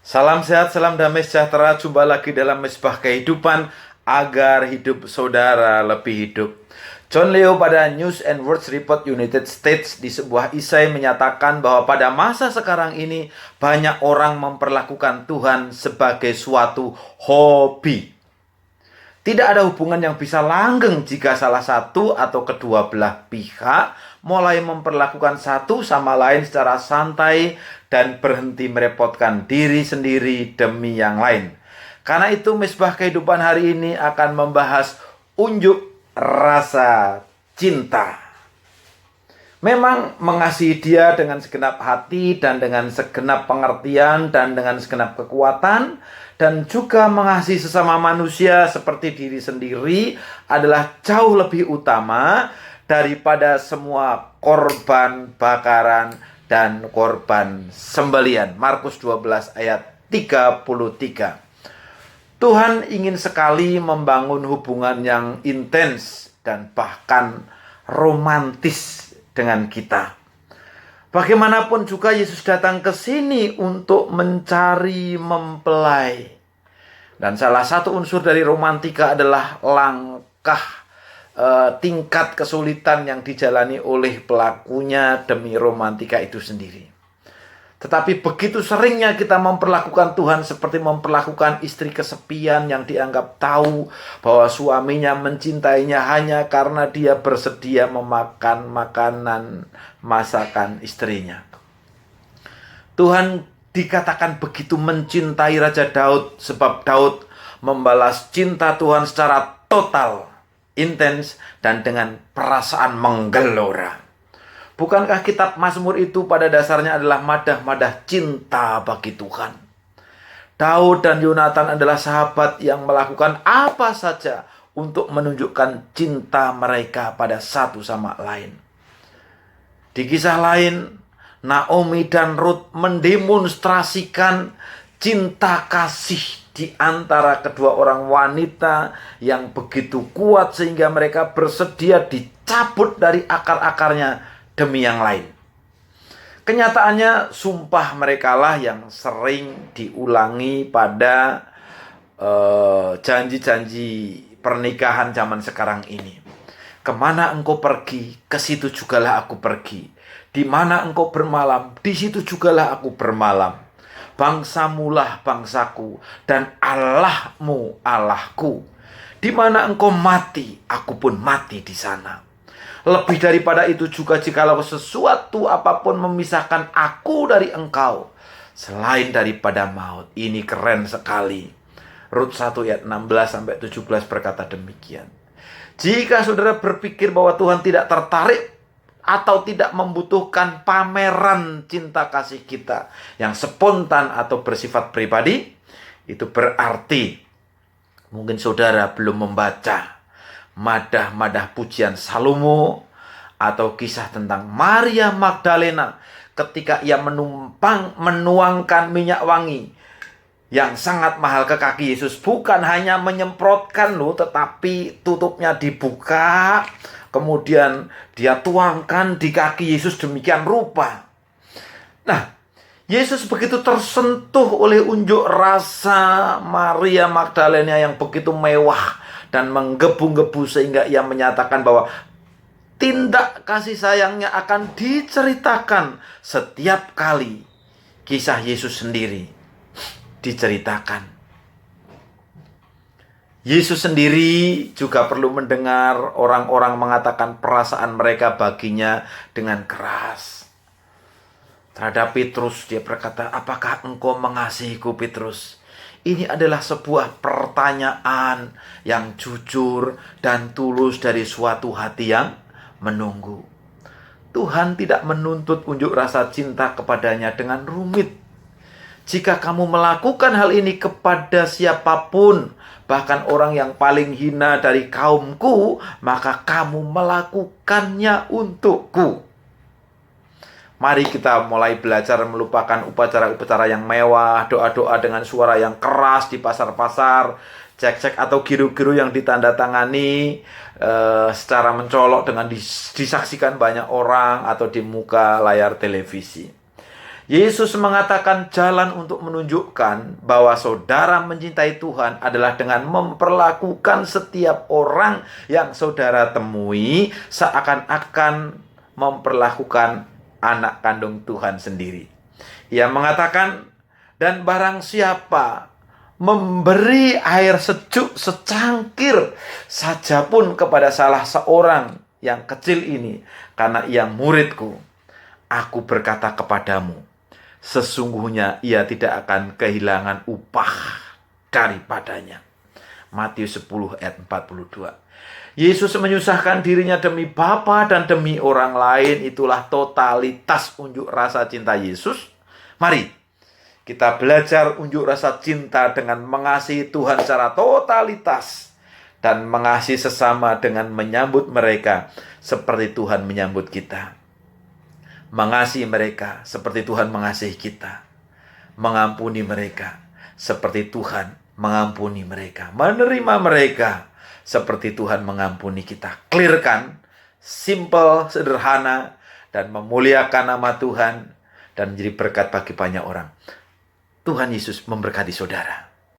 Salam sehat, salam damai sejahtera. Jumpa lagi dalam Mesbah Kehidupan agar hidup saudara lebih hidup. John Leo pada News and World Report United States di sebuah isai menyatakan bahwa pada masa sekarang ini banyak orang memperlakukan Tuhan sebagai suatu hobi. Tidak ada hubungan yang bisa langgeng jika salah satu atau kedua belah pihak mulai memperlakukan satu sama lain secara santai dan berhenti merepotkan diri sendiri demi yang lain. Karena itu Mesbah Kehidupan hari ini akan membahas unjuk rasa cinta. Memang mengasihi dia dengan segenap hati dan dengan segenap pengertian dan dengan segenap kekuatan dan juga mengasihi sesama manusia seperti diri sendiri adalah jauh lebih utama daripada semua korban bakaran dan korban sembelian. Markus 12 ayat 33. Tuhan ingin sekali membangun hubungan yang intens dan bahkan romantis dengan kita. Bagaimanapun juga Yesus datang ke sini untuk mencari mempelai. Dan salah satu unsur dari romantika adalah langkah tingkat kesulitan yang dijalani oleh pelakunya demi romantika itu sendiri. Tetapi begitu seringnya kita memperlakukan Tuhan seperti memperlakukan istri kesepian yang dianggap tahu bahwa suaminya mencintainya hanya karena dia bersedia memakan makanan masakan istrinya. Tuhan dikatakan begitu mencintai Raja Daud sebab Daud membalas cinta Tuhan secara total, intens, dan dengan perasaan menggelora. Bukankah kitab Mazmur itu pada dasarnya adalah madah-madah cinta bagi Tuhan? Daud dan Yonatan adalah sahabat yang melakukan apa saja untuk menunjukkan cinta mereka pada satu sama lain. Di kisah lain, Naomi dan Ruth mendemonstrasikan cinta kasih di antara kedua orang wanita yang begitu kuat sehingga mereka bersedia dicabut dari akar-akarnya demi yang lain. Kenyataannya sumpah merekalah yang sering diulangi pada janji-janji pernikahan zaman sekarang ini. Kemana engkau pergi, ke situ jugalah aku pergi. Di mana engkau bermalam, di situ jugalah aku bermalam. Bangsamulah bangsaku dan Allahmu Allahku. Di mana engkau mati, aku pun mati di sana. Lebih daripada itu juga jikalau sesuatu apapun memisahkan aku dari engkau selain daripada maut. Ini keren sekali. Rut 1 ayat 16-17 berkata demikian. Jika saudara berpikir bahwa Tuhan tidak tertarik atau tidak membutuhkan pameran cinta kasih kita yang spontan atau bersifat pribadi, itu berarti mungkin saudara belum membaca madah-madah pujian Salomo atau kisah tentang Maria Magdalena ketika ia menuangkan minyak wangi yang sangat mahal ke kaki Yesus. Bukan hanya menyemprotkan loh, tetapi tutupnya dibuka, kemudian dia tuangkan di kaki Yesus demikian rupa. Nah, Yesus begitu tersentuh oleh unjuk rasa Maria Magdalena yang begitu mewah dan menggebu-gebu sehingga ia menyatakan bahwa tindak kasih sayangnya akan diceritakan setiap kali kisah Yesus sendiri diceritakan. Yesus sendiri juga perlu mendengar orang-orang mengatakan perasaan mereka baginya dengan keras. Terhadap Petrus dia berkata, apakah engkau mengasihiku Petrus? Ini adalah sebuah pertanyaan yang jujur dan tulus dari suatu hati yang menunggu. Tuhan tidak menuntut unjuk rasa cinta kepadanya dengan rumit. Jika kamu melakukan hal ini kepada siapapun, bahkan orang yang paling hina dari kaumku, maka kamu melakukannya untukku. Mari kita mulai belajar melupakan upacara-upacara yang mewah, doa-doa dengan suara yang keras di pasar-pasar, cek-cek atau giru-giru yang ditandatangani secara mencolok dengan disaksikan banyak orang atau di muka layar televisi. Yesus mengatakan jalan untuk menunjukkan bahwa saudara mencintai Tuhan adalah dengan memperlakukan setiap orang yang saudara temui seakan-akan memperlakukan anak kandung Tuhan sendiri. Ia mengatakan, dan barang siapa memberi air sejuk secangkir saja pun kepada salah seorang yang kecil ini, karena ia muridku, aku berkata kepadamu, sesungguhnya ia tidak akan kehilangan upah daripadanya. Matius 10 ayat 42. Yesus menyusahkan dirinya demi Bapa dan demi orang lain. Itulah totalitas unjuk rasa cinta Yesus. Mari kita belajar unjuk rasa cinta dengan mengasihi Tuhan secara totalitas dan mengasihi sesama dengan menyambut mereka seperti Tuhan menyambut kita. Mengasihi mereka seperti Tuhan mengasihi kita. Mengampuni mereka seperti Tuhan mengampuni mereka. Menerima mereka seperti Tuhan mengampuni kita. Clear kan? Simple, sederhana, dan memuliakan nama Tuhan dan menjadi berkat bagi banyak orang. Tuhan Yesus memberkati saudara.